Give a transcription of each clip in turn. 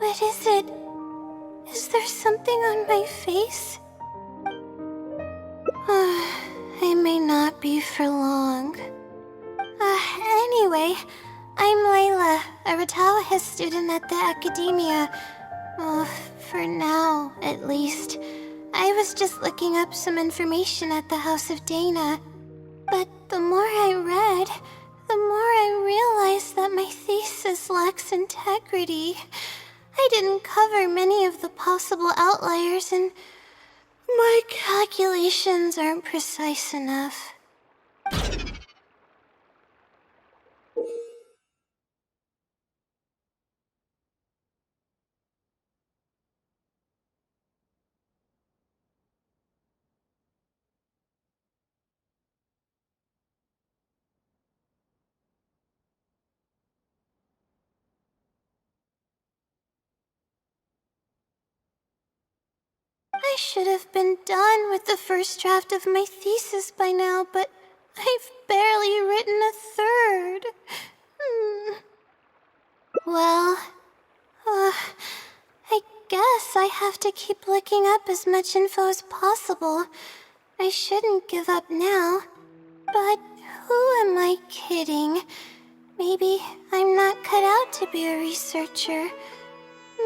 What is it? Is there something on my face? I may not be for long. Anyway, I'm Layla, a Ratawa student at the academia. For now, at least. I was just looking up some information at the House of Dana. But the more I read, the more I realized that my thesis lacks integrity. I didn't cover many of the possible outliers, and my calculations aren't precise enough. I should have been done with the first draft of my thesis by now, but I've barely written a third. Well, I guess I have to keep looking up as much info as possible. I shouldn't give up now. But who am I kidding? Maybe I'm not cut out to be a researcher.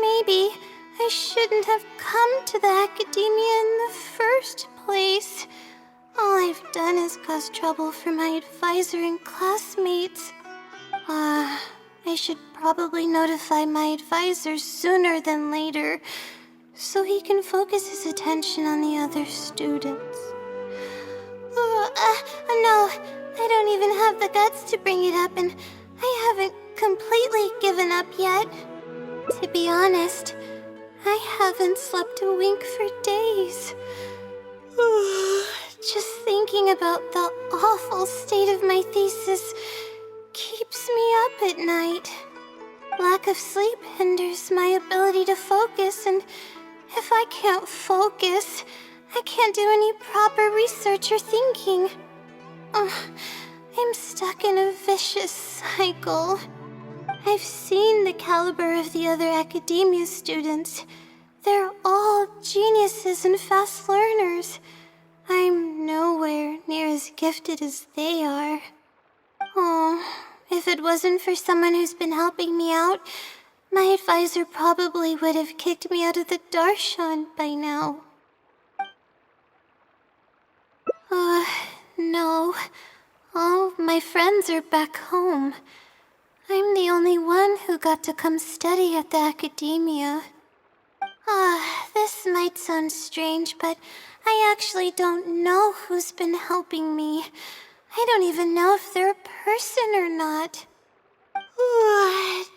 Maybe I shouldn't have come to the academia in the first place. All I've done is cause trouble for my advisor and classmates. I should probably notify my advisor sooner than later, so he can focus his attention on the other students. No, I don't even have the guts to bring it up, and I haven't completely given up yet. To be honest, I haven't slept a wink for days. Just thinking about the awful state of my thesis keeps me up at night. Lack of sleep hinders my ability to focus, and if I can't focus, I can't do any proper research or thinking. I'm stuck in a vicious cycle. I've seen the caliber of the other academia students. They're all geniuses and fast learners. I'm nowhere near as gifted as they are. If it wasn't for someone who's been helping me out, my advisor probably would have kicked me out of the darshan by now. No. All my friends are back home. I'm the only one who got to come study at the academia. This might sound strange, but I actually don't know who's been helping me. I don't even know if they're a person or not.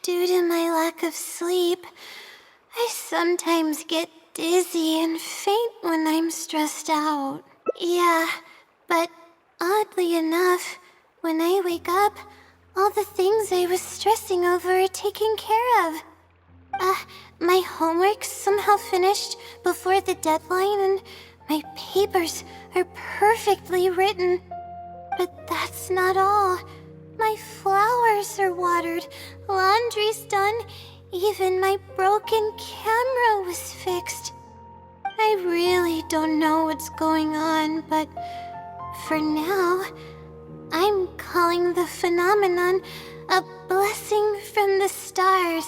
Due to my lack of sleep, I sometimes get dizzy and faint when I'm stressed out. Yeah, but oddly enough, when I wake up, all the things I was stressing over are taken care of. My homework's somehow finished before the deadline, and my papers are perfectly written. But that's not all. My flowers are watered, laundry's done, even my broken camera was fixed. I really don't know what's going on, but for now, I'm calling the phenomenon a blessing from the stars.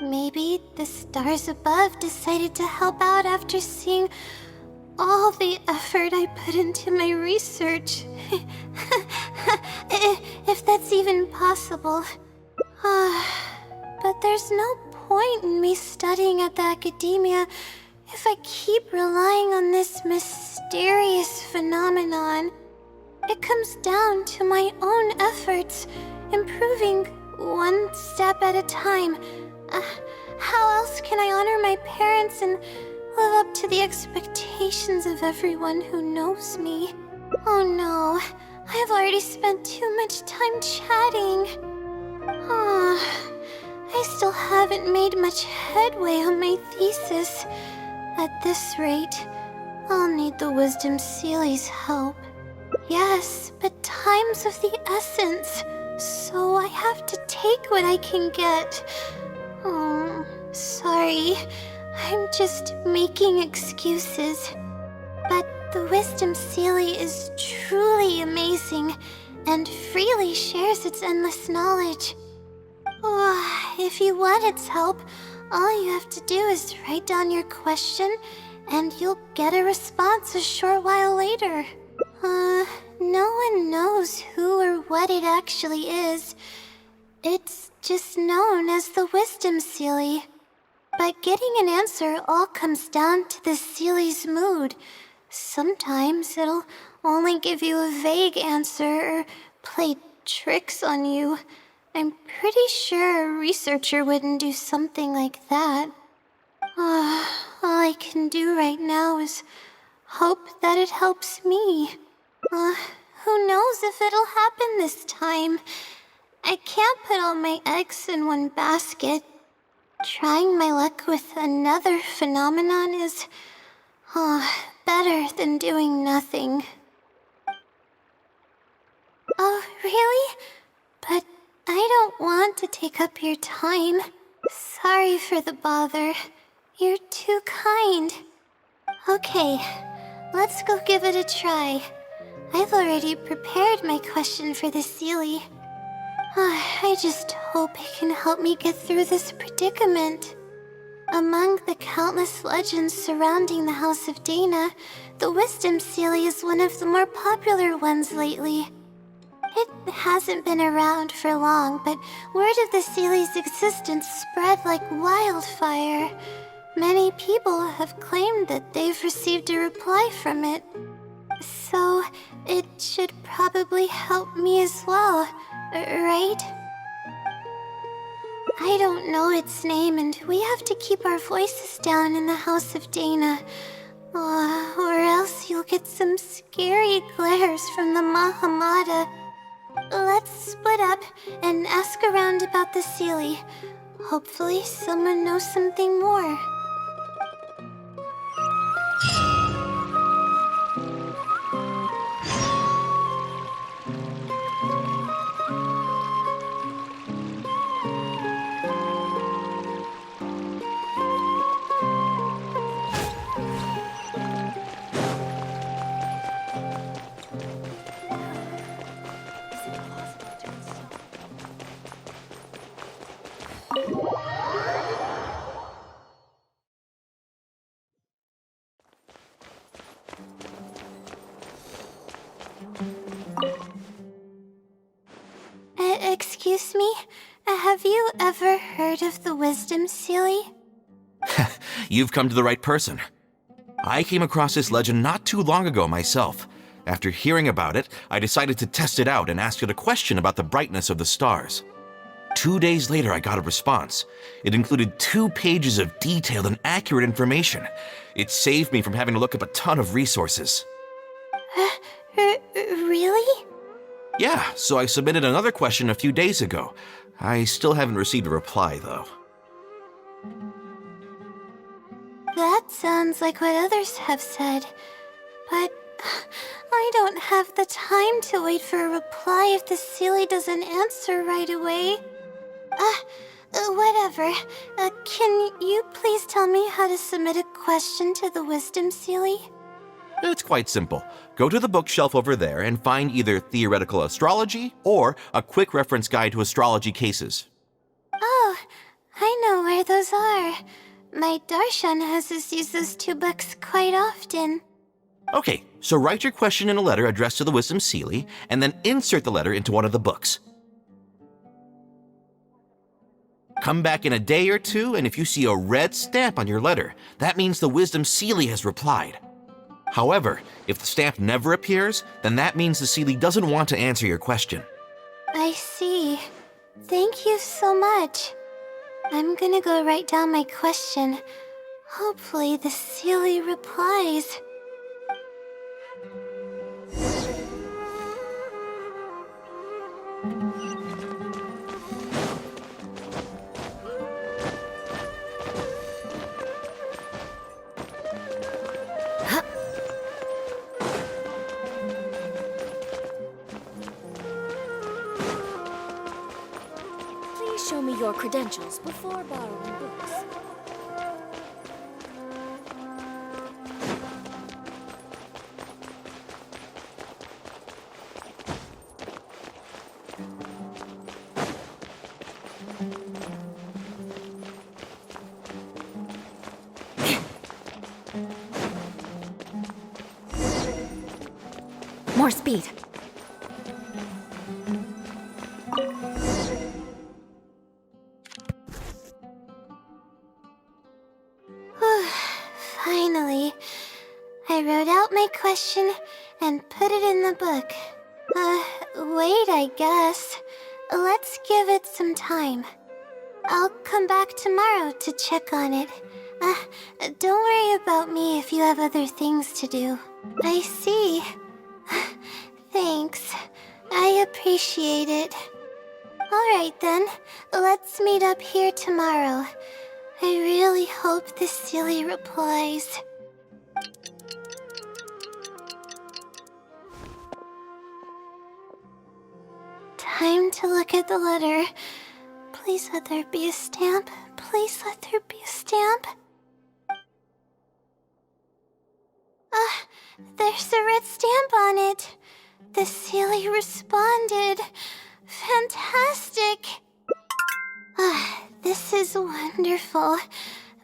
Maybe the stars above decided to help out after seeing all the effort I put into my research. If that's even possible. But there's no point in me studying at the academia if I keep relying on this mysterious phenomenon. It comes down to my own efforts, improving one step at a time. How else can I honor my parents and live up to the expectations of everyone who knows me? Oh no, I've already spent too much time chatting. I still haven't made much headway on my thesis. At this rate, I'll need the Wisdom Seeley's help. Yes, but time's of the essence, so I have to take what I can get. So sorry. I'm just making excuses. But the Wisdom Sealy is truly amazing and freely shares its endless knowledge. Oh, if you want its help, all you have to do is write down your question and you'll get a response a short while later. No one knows who or what it actually is. It's just known as the Wisdom Sealy. But getting an answer all comes down to the Sealy's mood. Sometimes it'll only give you a vague answer or play tricks on you. I'm pretty sure a researcher wouldn't do something like that. All I can do right now is hope that it helps me. Who knows if it'll happen this time? I can't put all my eggs in one basket. Trying my luck with another phenomenon is, better than doing nothing. Oh, really? But I don't want to take up your time. Sorry for the bother. You're too kind. Okay, let's go give it a try. I've already prepared my question for the Sealy. I just hope it can help me get through this predicament. Among the countless legends surrounding the House of Dana, the Wisdom Sealy is one of the more popular ones lately. It hasn't been around for long, but word of the Sealy's existence spread like wildfire. Many people have claimed that they've received a reply from it. So, it should probably help me as well, right? I don't know its name, and we have to keep our voices down in the House of Dana. Or else you'll get some scary glares from the Mahamada. Let's split up and ask around about the Sealy. Hopefully someone knows something more. Excuse me? Have you ever heard of the Wisdom Sealy? You've come to the right person. I came across this legend not too long ago myself. After hearing about it, I decided to test it out and ask it a question about the brightness of the stars. 2 days later, I got a response. It included 2 pages of detailed and accurate information. It saved me from having to look up a ton of resources. Really? Yeah, so I submitted another question a few days ago. I still haven't received a reply, though. That sounds like what others have said. But I don't have the time to wait for a reply if the Sealy doesn't answer right away. Whatever. Can you please tell me how to submit a question to the Wisdom Sealy? It's quite simple. Go to the bookshelf over there and find either Theoretical Astrology or a quick reference guide to astrology cases. Oh, I know where those are. My darshan has us use those 2 books quite often. Okay, so write your question in a letter addressed to the Wisdom Sealy, and then insert the letter into one of the books. Come back in a day or 2, and if you see a red stamp on your letter, that means the Wisdom Sealy has replied. However, if the stamp never appears, then that means the Sealy doesn't want to answer your question. I see. Thank you so much. I'm gonna go write down my question. Hopefully the Sealy replies. Please show me your credentials before borrowing books. more speed. Finally, I wrote out my question and put it in the book. Wait, I guess. Let's give it some time. I'll come back tomorrow to check on it. Don't worry about me if you have other things to do. I see. Thanks. I appreciate it. Alright then, let's meet up here tomorrow. I really hope the silly replies. Time to look at the letter. Please let there be a stamp. Please let there be a stamp. There's a red stamp on it. The silly responded. Fantastic. This is wonderful.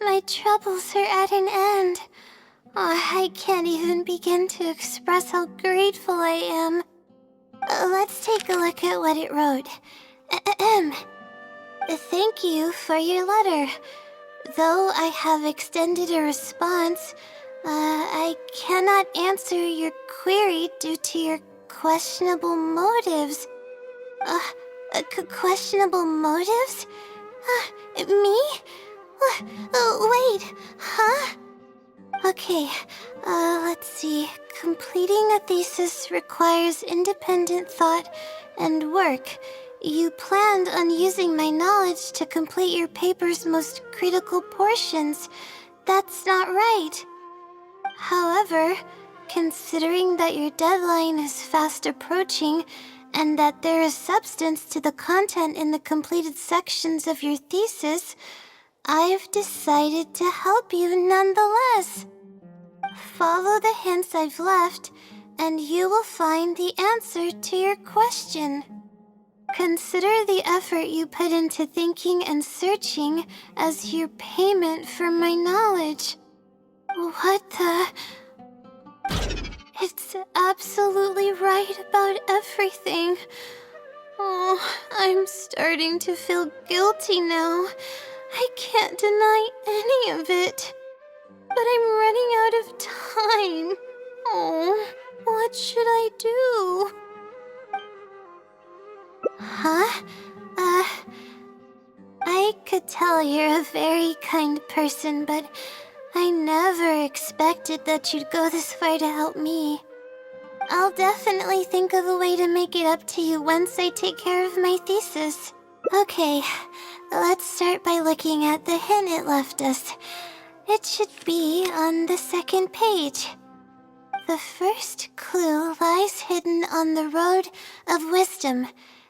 My troubles are at an end. I can't even begin to express how grateful I am. Let's take a look at what it wrote. Thank you for your letter. Though I have extended a response, I cannot answer your query due to your questionable motives. Questionable motives? Me? Wait, huh? Okay, let's see. Completing a thesis requires independent thought and work. You planned on using my knowledge to complete your paper's most critical portions. That's not right. However, considering that your deadline is fast approaching, and that there is substance to the content in the completed sections of your thesis, I've decided to help you nonetheless. Follow the hints I've left, and you will find the answer to your question. Consider the effort you put into thinking and searching as your payment for my knowledge. What the... It's absolutely right about everything. Oh, I'm starting to feel guilty now. I can't deny any of it. But I'm running out of time. Oh, what should I do? Huh? I could tell you're a very kind person, but I never expected that you'd go this far to help me. I'll definitely think of a way to make it up to you once I take care of my thesis. Okay, let's start by looking at the hint it left us. It should be on the second page. The first clue lies hidden on the road of wisdom.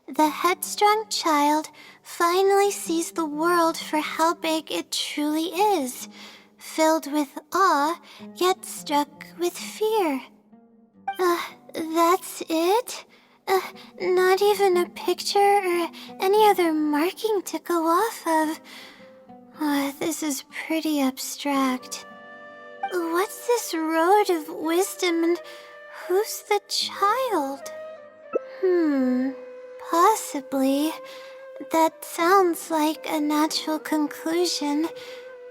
The headstrong child finally sees the world for how big it truly is, filled with awe, yet struck with fear. That's it? Not even a picture or any other marking to go off of. This is pretty abstract. What's this road of wisdom and who's the child? Possibly. That sounds like a natural conclusion.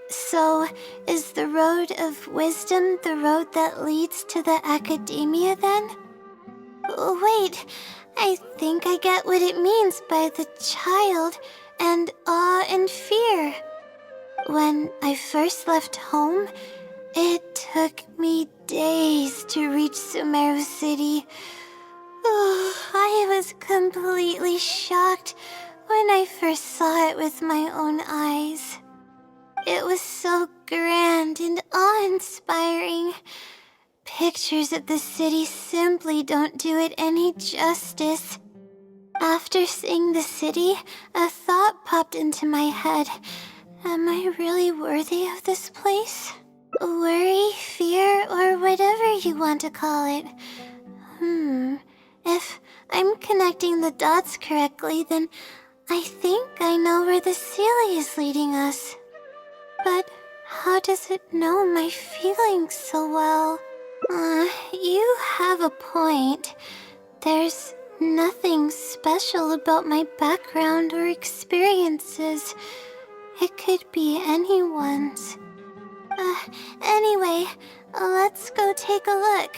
So, is the road of wisdom the road that leads to the academia then? Wait, I think I get what it means by the child and awe and fear. When I first left home, it took me days to reach Sumeru City. I was completely shocked when I first saw it with my own eyes. It was so grand and awe-inspiring. Pictures of the city simply don't do it any justice. After seeing the city, a thought popped into my head. Am I really worthy of this place? Worry, fear, or whatever you want to call it. If I'm connecting the dots correctly, then I think I know where the Sealy is leading us. But how does it know my feelings so well? You have a point. There's nothing special about my background or experiences. It could be anyone's. Anyway, let's go take a look.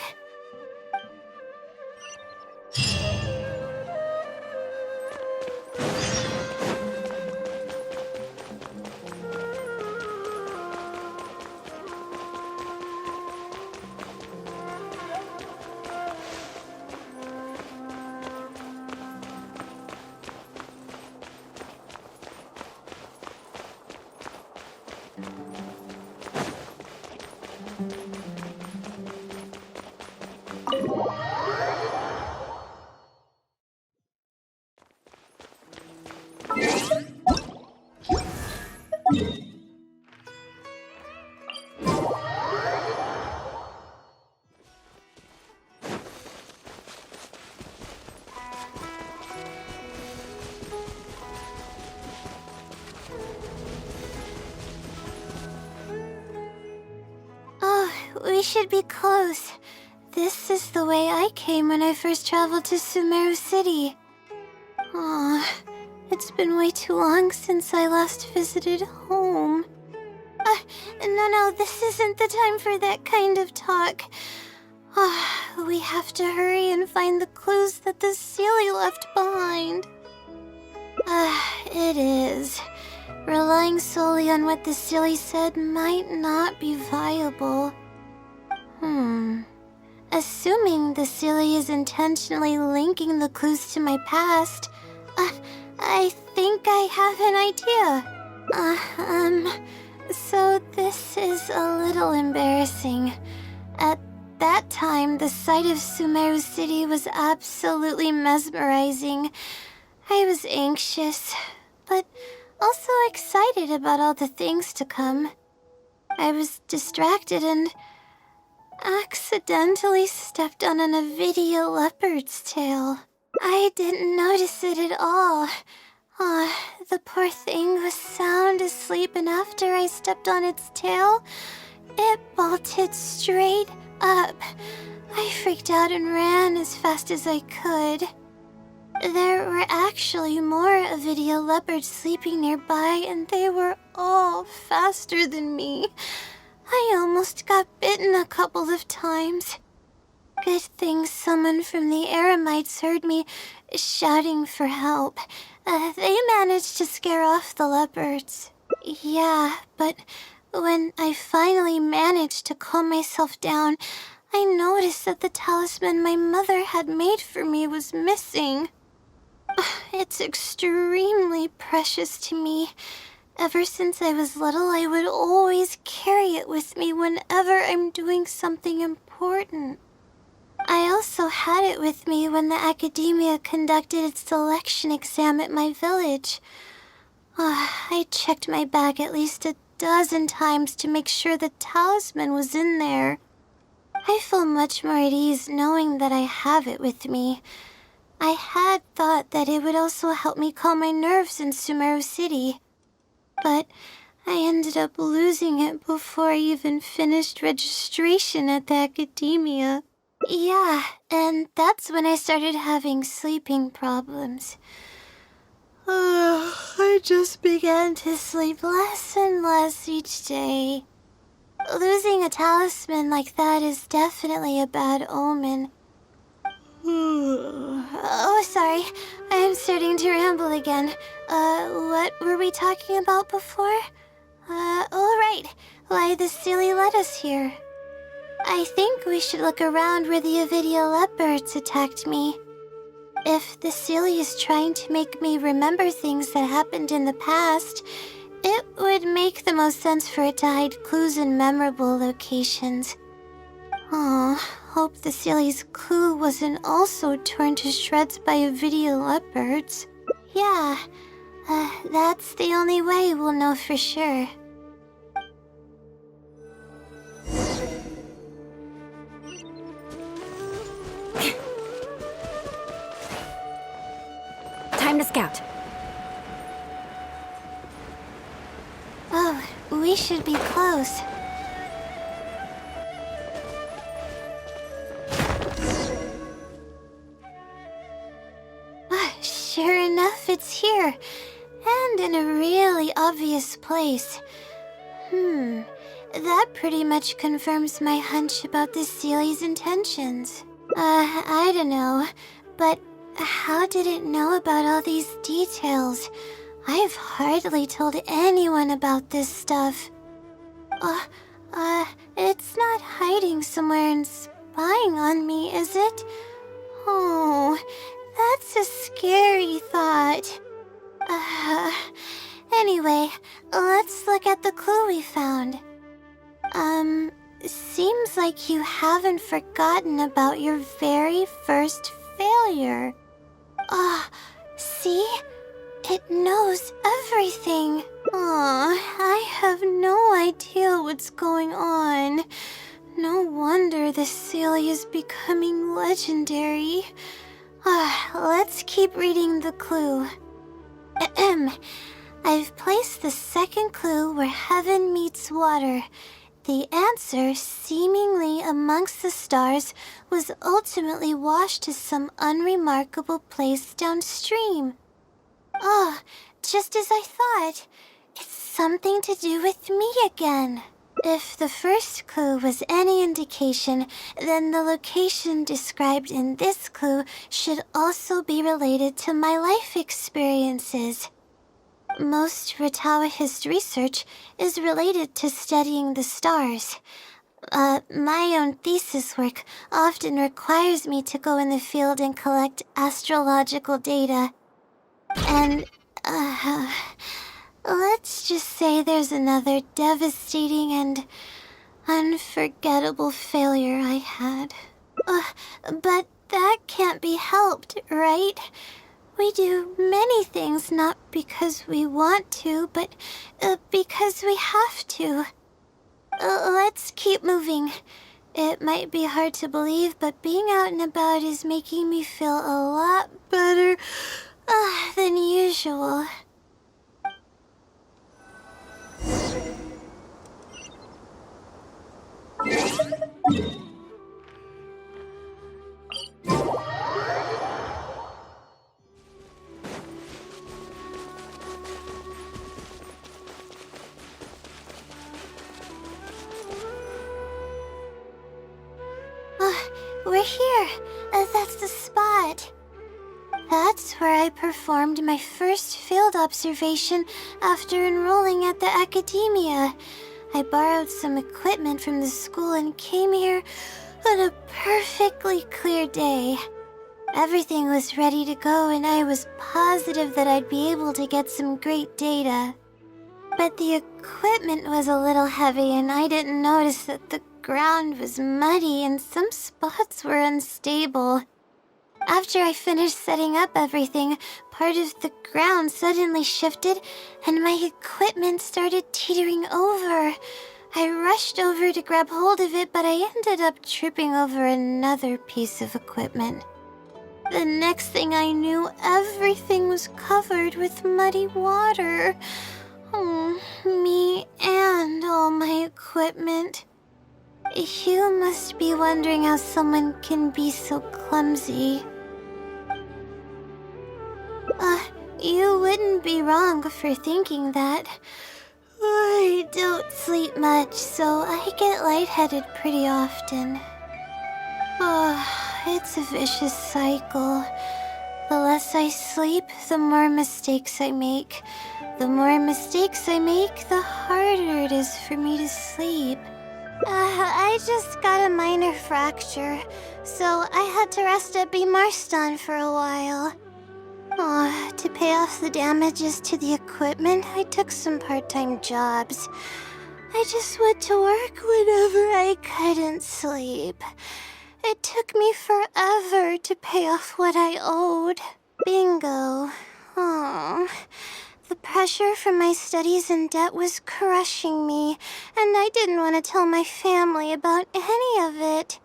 Oh, we should be close. This is the way I came when I first traveled to Sumeru City. Aw, it's been way too long since I last visited home. No, this isn't the time for that kind of talk. We have to hurry and find the clues that the Sealy left behind. It is. Relying solely on what the Sealy said might not be viable. Assuming the Sealy is intentionally linking the clues to my past, I think I have an idea. So this is a little embarrassing. At that time, the sight of Sumeru City was absolutely mesmerizing. I was anxious, but also excited about all the things to come. I was distracted and accidentally stepped on an Avidia leopard's tail. I didn't notice it at all. The poor thing was sound asleep, and after I stepped on its tail, it bolted straight up. I freaked out and ran as fast as I could. There were actually more Avidia leopards sleeping nearby, and they were all faster than me. I almost got bitten a couple of times. Good thing someone from the Eremites heard me shouting for help. They managed to scare off the leopards. Yeah, but when I finally managed to calm myself down, I noticed that the talisman my mother had made for me was missing. It's extremely precious to me. Ever since I was little, I would always carry it with me whenever I'm doing something important. I also had it with me when the academia conducted its selection exam at my village. I checked my bag at least a dozen times to make sure the talisman was in there. I feel much more at ease knowing that I have it with me. I had thought that it would also help me calm my nerves in Sumeru City, but I ended up losing it before I even finished registration at the academia. Yeah, and that's when I started having sleeping problems. I just began to sleep less and less each day. Losing a talisman like that is definitely a bad omen. Oh, sorry. I'm starting to ramble again. What were we talking about before? Right. Why the Sealy led us here. I think we should look around where the Avidia leopards attacked me. If the Sealy is trying to make me remember things that happened in the past, it would make the most sense for it to hide clues in memorable locations. Hope the Sealy's clue wasn't also torn to shreds by Avidia leopards. Yeah, that's the only way we'll know for sure. Time to scout. Oh, we should be close. it's here, and in a really obvious place. That pretty much confirms my hunch about this Seely's intentions. I don't know, but how did it know about all these details? I've hardly told anyone about this stuff. It's not hiding somewhere and spying on me, is it? Oh, that's a scary thought. Anyway, let's look at the clue we found. Seems like you haven't forgotten about your very first failure. See? It knows everything. I have no idea what's going on. No wonder this Sealy is becoming legendary. Let's keep reading the clue. I've placed the second clue where heaven meets water. The answer, seemingly amongst the stars, was ultimately washed to some unremarkable place downstream. Just as I thought. It's something to do with me again. If the first clue was any indication, then the location described in this clue should also be related to my life experiences. Most Ratawa's research is related to studying the stars. My own thesis work often requires me to go in the field and collect astrological data. And, let's just say there's another devastating and unforgettable failure I had. But that can't be helped, right? We do many things not because we want to, but because we have to. Let's keep moving. It might be hard to believe, but being out and about is making me feel a lot better than usual. We're here. That's the spot. That's where I performed my first field observation after enrolling at the academia. I borrowed some equipment from the school and came here on a perfectly clear day. Everything was ready to go and I was positive that I'd be able to get some great data. But the equipment was a little heavy and I didn't notice that the ground was muddy and some spots were unstable. After I finished setting up everything, part of the ground suddenly shifted and my equipment started teetering over. I rushed over to grab hold of it, but I ended up tripping over another piece of equipment. The next thing I knew, everything was covered with muddy water. Me and all my equipment. You must be wondering how someone can be so clumsy. You wouldn't be wrong for thinking that. I don't sleep much, so I get lightheaded pretty often. It's a vicious cycle. The less I sleep, the more mistakes I make. The more mistakes I make, the harder it is for me to sleep. I just got a minor fracture, so I had to rest at B. Marston for a while. To pay off the damages to the equipment, I took some part-time jobs. I just went to work whenever I couldn't sleep. It took me forever to pay off what I owed. Bingo. The pressure from my studies and debt was crushing me, and I didn't want to tell my family about any of it.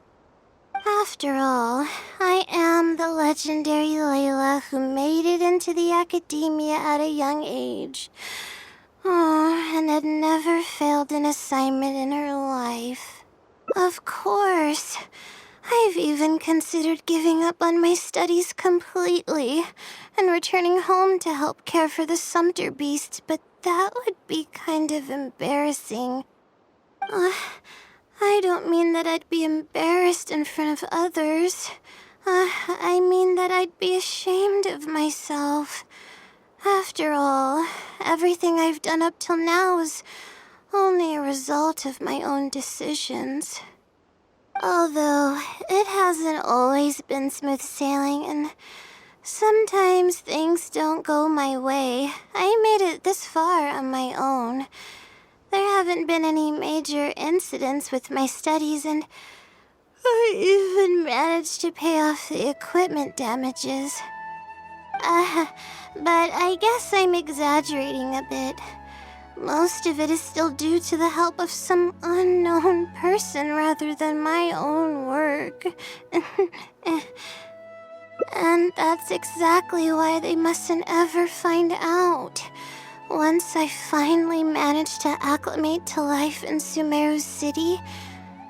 After all, I am the legendary Layla who made it into the academia at a young age. And had never failed an assignment in her life. Of course, I've even considered giving up on my studies completely and returning home to help care for the Sumter beast, but that would be kind of embarrassing. I don't mean that I'd be embarrassed in front of others. I mean that I'd be ashamed of myself. After all, everything I've done up till now is only a result of my own decisions. Although, it hasn't always been smooth sailing, and sometimes things don't go my way. I made it this far on my own. There haven't been any major incidents with my studies, and I even managed to pay off the equipment damages. But I guess I'm exaggerating a bit. Most of it is still due to the help of some unknown person rather than my own work. And that's exactly why they mustn't ever find out. Once I finally manage to acclimate to life in Sumeru City,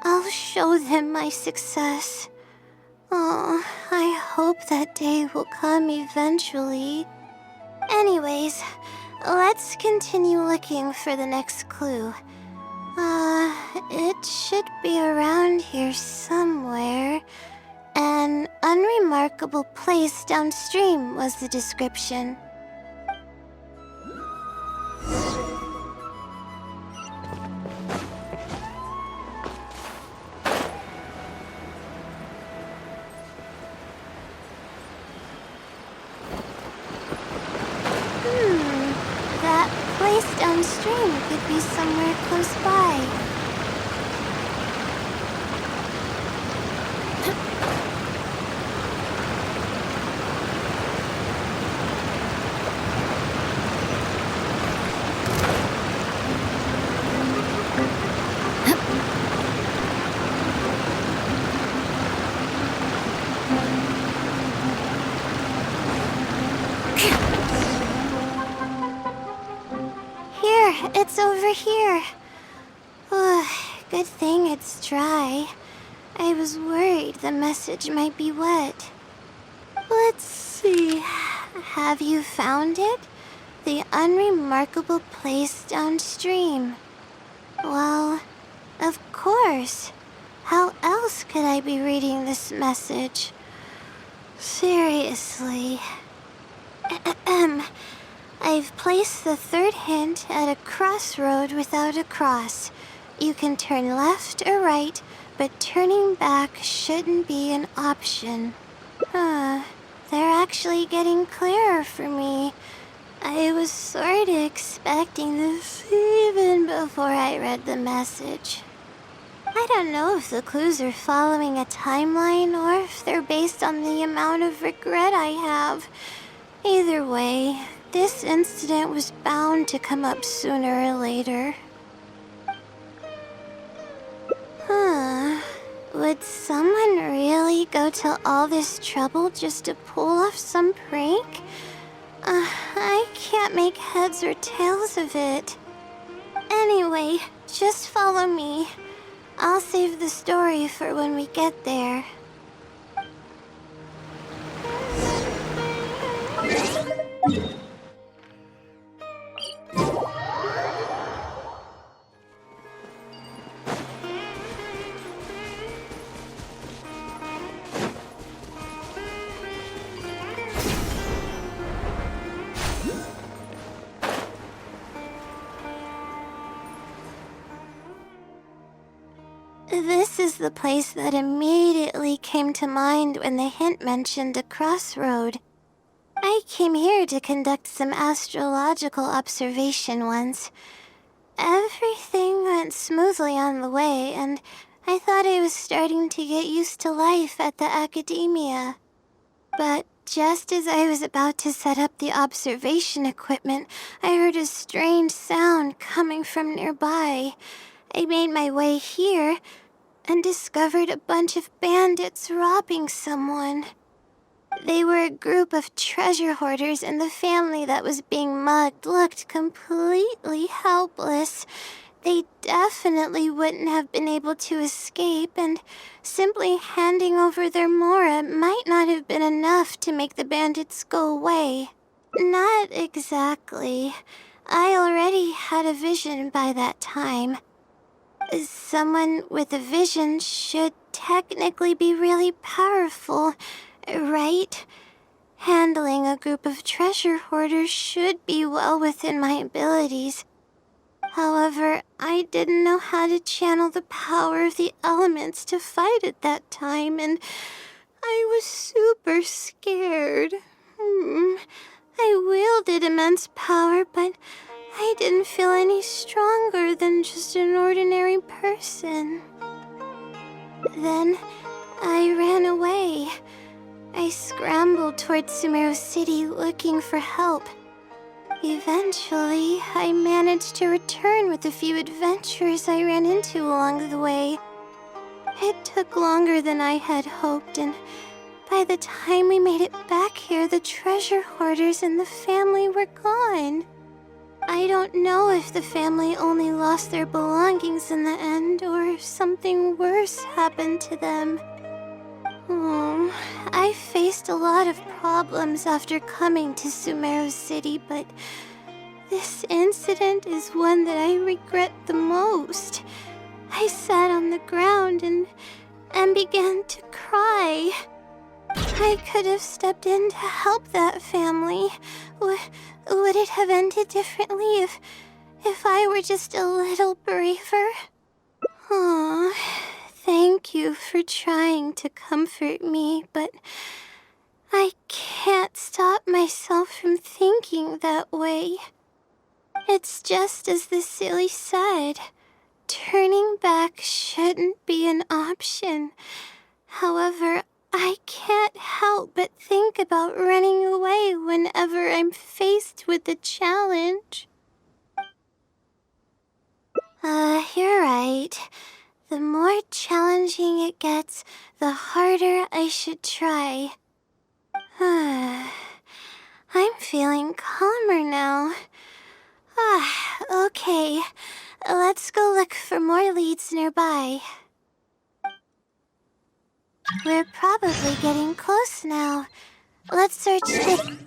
I'll show them my success. Oh, I hope that day will come eventually. Anyways, let's continue looking for the next clue. It should be around here somewhere. An unremarkable place downstream was the description. That place downstream could be somewhere close by. It's over here. Good thing it's dry. I was worried the message might be wet. Let's see. Have you found it? The unremarkable place downstream. Well, of course. How else could I be reading this message? Seriously. I've placed the third hint at a crossroad without a cross. You can turn left or right, but turning back shouldn't be an option. They're actually getting clearer for me. I was sort of expecting this even before I read the message. I don't know if the clues are following a timeline or if they're based on the amount of regret I have. Either way, this incident was bound to come up sooner or later. Would someone really go to all this trouble just to pull off some prank? I can't make heads or tails of it. Anyway, just follow me. I'll save the story for when we get there. This is the place that immediately came to mind when the hint mentioned a crossroad. I came here to conduct some astrological observation once. Everything went smoothly on the way, and I thought I was starting to get used to life at the academia. But just as I was about to set up the observation equipment, I heard a strange sound coming from nearby. I made my way here and discovered a bunch of bandits robbing someone. They were a group of treasure hoarders, and the family that was being mugged looked completely helpless. they definitely wouldn't have been able to escape, and simply handing over their Mora might not have been enough to make the bandits go away. Not exactly. I already had a vision by that time. Someone with a vision should technically be really powerful, right? Handling a group of treasure hoarders should be well within my abilities. However, I didn't know how to channel the power of the elements to fight at that time, and I was super scared. I wielded immense power, but I didn't feel any stronger than just an ordinary person. Then I ran away. I scrambled towards Sumeru City looking for help. Eventually, I managed to return with a few adventurers I ran into along the way. It took longer than I had hoped, and by the time we made it back here, the treasure hoarders and the family were gone. I don't know if the family only lost their belongings in the end, or if something worse happened to them. I faced a lot of problems after coming to Sumeru City, but this incident is one that I regret the most. I sat on the ground and began to cry. I could have stepped in to help that family. Would it have ended differently if I were just a little braver? Aw, thank you for trying to comfort me, but I can't stop myself from thinking that way. It's just as the silly said. Turning back shouldn't be an option. However, I can't help but think about running away whenever I'm faced with a challenge. You're right. The more challenging it gets, the harder I should try. I'm feeling calmer now. Okay. Let's go look for more leads nearby. We're probably getting close now. Let's search the...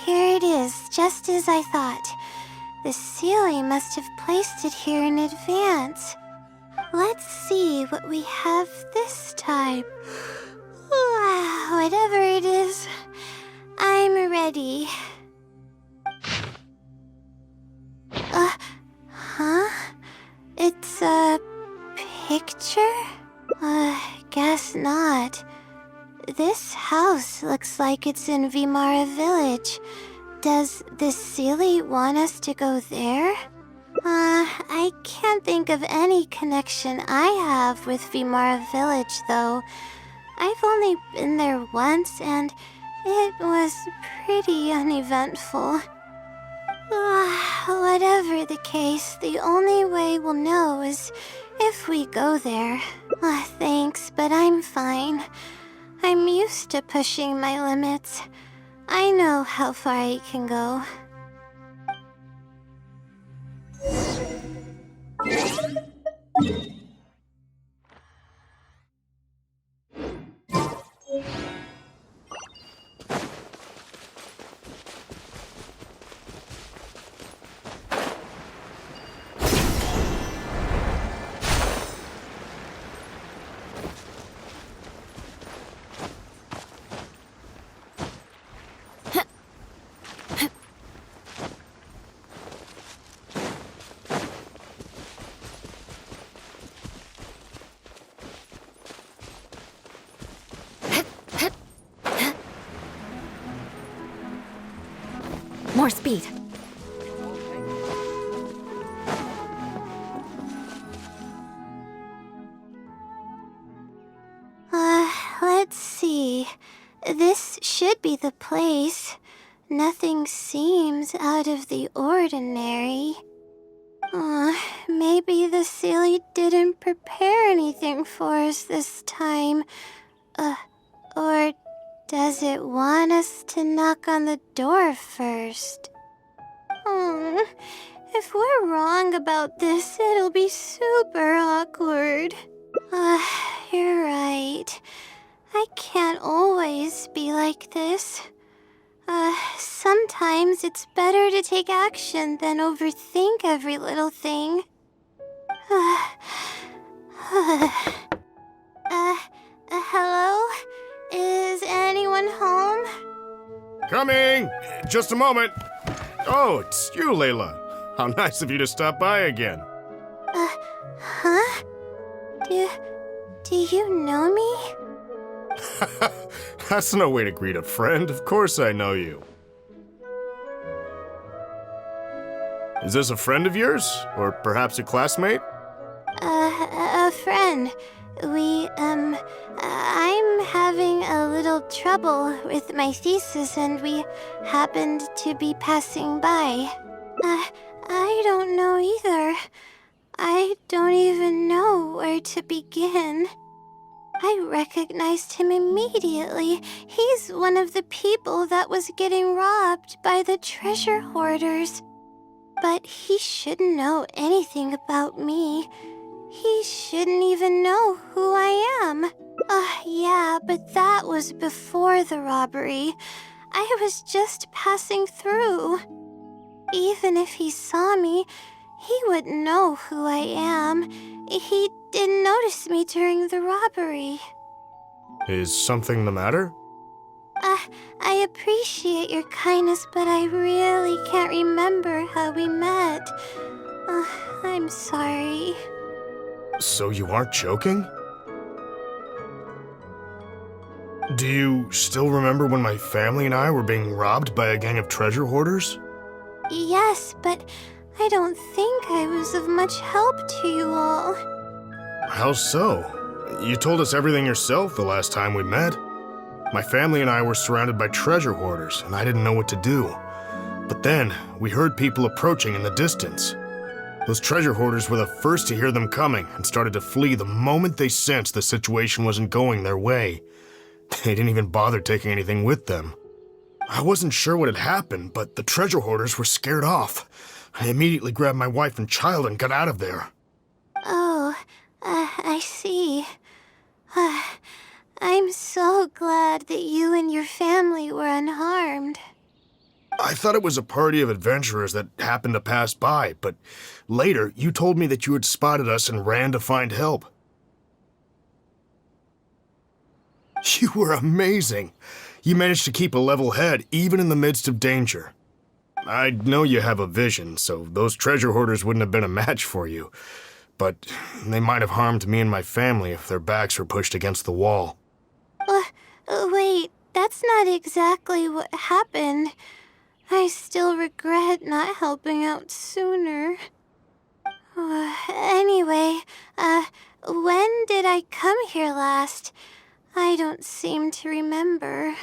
Here it is, just as I thought. The Sealy must have placed it here in advance. Let's see what we have this time. Whatever it is, I'm ready. Huh? It's a picture? Guess not. This house looks like it's in Vimara Village. Does the Sealy want us to go there? I can't think of any connection I have with Vimara Village, though. I've only been there once, and it was pretty uneventful. Whatever the case, the only way we'll know is if we go there. Thanks, but I'm fine. I'm used to pushing my limits. I know how far I can go. More speed. Let's see. This should be the place. Nothing seems out of the ordinary. Maybe the Silly didn't prepare anything for us this time. Or does it want us to knock on the door first? If we're wrong about this, it'll be super awkward. You're right. I can't always be like this. Sometimes it's better to take action than overthink every little thing. Hello? Is anyone home? Coming! Just a moment. Oh, it's you, Layla. How nice of you to stop by again. Huh? Do you know me? That's no way to greet a friend. Of course I know you. Is this a friend of yours? Or perhaps a classmate? A friend. I'm having a little trouble with my thesis and we happened to be passing by. I don't know either. I don't even know where to begin. I recognized him immediately. He's one of the people that was getting robbed by the treasure hoarders. But he shouldn't know anything about me. He shouldn't even know who I am. Yeah, but that was before the robbery. I was just passing through. Even if he saw me, he wouldn't know who I am. He didn't notice me during the robbery. Is something the matter? I appreciate your kindness, but I really can't remember how we met. I'm sorry. So you aren't joking? Do you still remember when my family and I were being robbed by a gang of treasure hoarders? Yes, but I don't think I was of much help to you all. How so? You told us everything yourself the last time we met. My family and I were surrounded by treasure hoarders, and I didn't know what to do. But then, we heard people approaching in the distance. Those treasure hoarders were the first to hear them coming and started to flee the moment they sensed the situation wasn't going their way. They didn't even bother taking anything with them. I wasn't sure what had happened, but the treasure hoarders were scared off. I immediately grabbed my wife and child and got out of there. Oh, I see. I'm so glad that you and your family were unharmed. I thought it was a party of adventurers that happened to pass by, but later you told me that you had spotted us and ran to find help. You were amazing. You managed to keep a level head even in the midst of danger. I know you have a vision, so those treasure hoarders wouldn't have been a match for you. But they might have harmed me and my family if their backs were pushed against the wall. Wait, that's not exactly what happened. I still regret not helping out sooner. Anyway, when did I come here last? I don't seem to remember.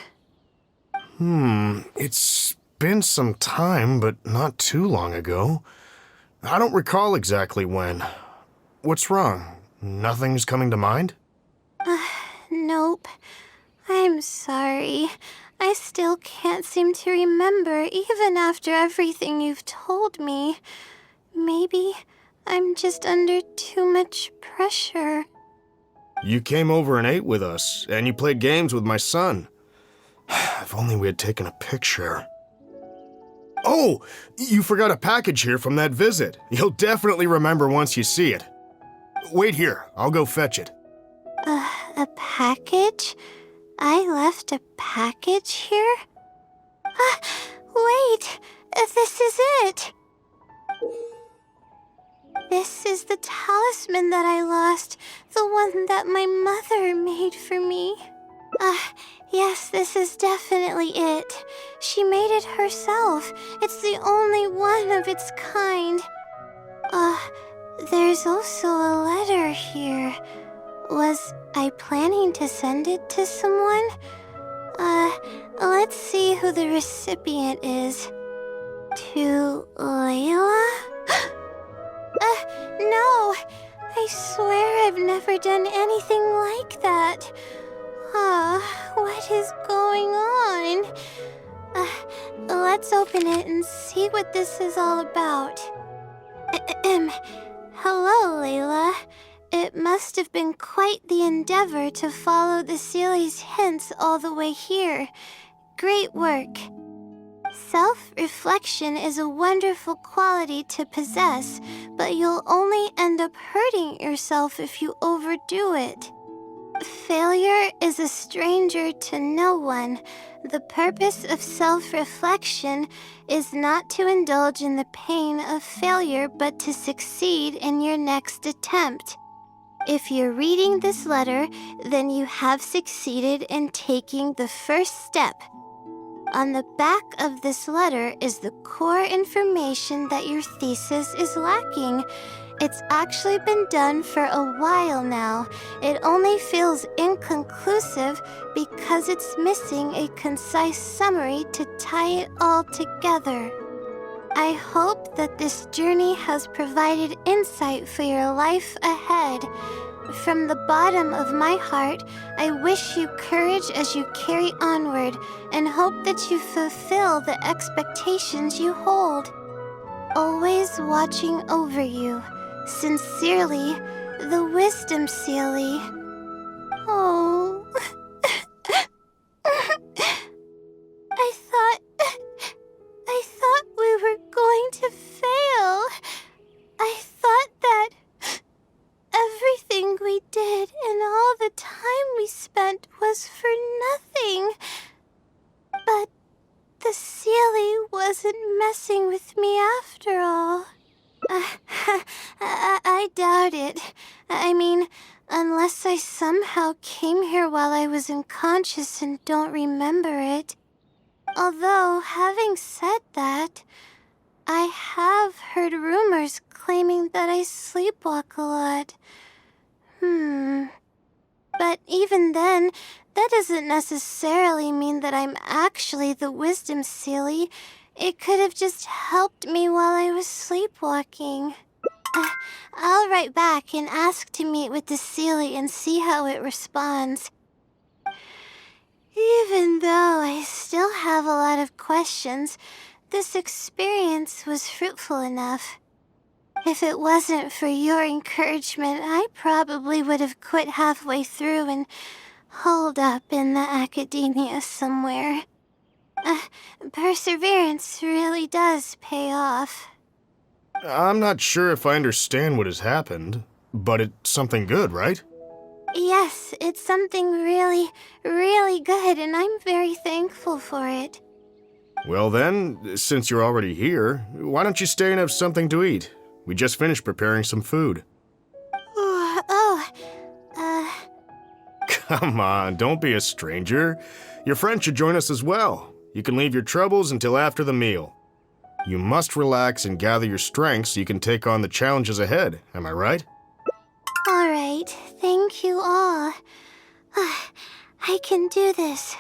It's been some time, but not too long ago. I don't recall exactly when. What's wrong? Nothing's coming to mind? Nope. I'm sorry. I still can't seem to remember, even after everything you've told me. Maybe I'm just under too much pressure. You came over and ate with us, and you played games with my son. If only we had taken a picture. Oh, you forgot a package here from that visit. You'll definitely remember once you see it. Wait here, I'll go fetch it. A package? I left a package here? Wait! This is it! This is the talisman that I lost, the one that my mother made for me. Yes, this is definitely it. She made it herself. It's the only one of its kind. There's also a letter here. Was I planning to send it to someone? Let's see who the recipient is. To Layla? No! I swear I've never done anything like that. What is going on? Let's open it and see what this is all about. Hello, Layla. It must have been quite the endeavor to follow the Sealy's hints all the way here. Great work. Self-reflection is a wonderful quality to possess, but you'll only end up hurting yourself if you overdo it. Failure is a stranger to no one. The purpose of self-reflection is not to indulge in the pain of failure, but to succeed in your next attempt. If you're reading this letter, then you have succeeded in taking the first step. On the back of this letter is the core information that your thesis is lacking. It's actually been done for a while now. It only feels inconclusive because it's missing a concise summary to tie it all together. I hope that this journey has provided insight for your life ahead. From the bottom of my heart, I wish you courage as you carry onward and hope that you fulfill the expectations you hold. Always watching over you. Sincerely, the Wisdom Sealy. Oh. I thought we were going to fail. I thought that everything we did and all the time we spent was for nothing. But the Sealy wasn't messing with me after all. I doubt it. I mean, unless I somehow came here while I was unconscious and don't remember it. Although, having said that, I have heard rumors claiming that I sleepwalk a lot. But even then, that doesn't necessarily mean that I'm actually the Wisdom Sealy. It could have just helped me while I was sleepwalking. I'll write back and ask to meet with the Sealy and see how it responds. Even though I still have a lot of questions, this experience was fruitful enough. If it wasn't for your encouragement, I probably would have quit halfway through and holed up in the academia somewhere. Perseverance really does pay off. I'm not sure if I understand what has happened, but it's something good, right? Yes, it's something really, really good, and I'm very thankful for it. Well then, since you're already here, why don't you stay and have something to eat? We just finished preparing some food. Come on, don't be a stranger. Your friend should join us as well. You can leave your troubles until after the meal. You must relax and gather your strength so you can take on the challenges ahead, am I right? All right, thank you all. I can do this.